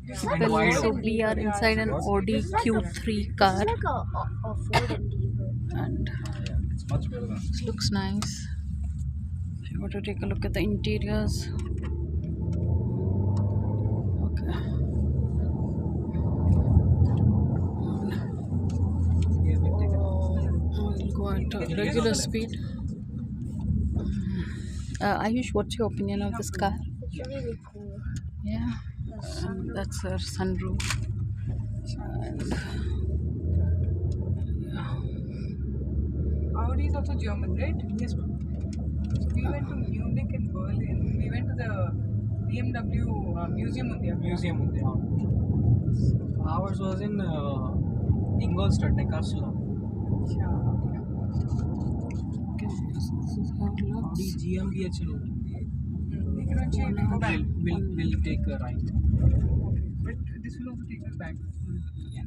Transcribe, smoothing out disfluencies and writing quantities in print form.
And Well, wide so open. we are inside an Audi Q3 car, It's like a Ford Endeavor. and It's much better than it looks nice. If you want to take a look at the interiors, okay. We'll go at a regular speed. Ayush, what's your opinion of this car? It's really cool. Yeah, and that's her sunroof. And Audi is also German, right? Yes. We went to Munich and Berlin. We went to the BMW museum on there. museum in there. Ours was in Ingolstadt, Neckarsulm. okay, so this is how it looks. Audi GmbH. We can actually go back. We'll take a ride. But this will also take us back.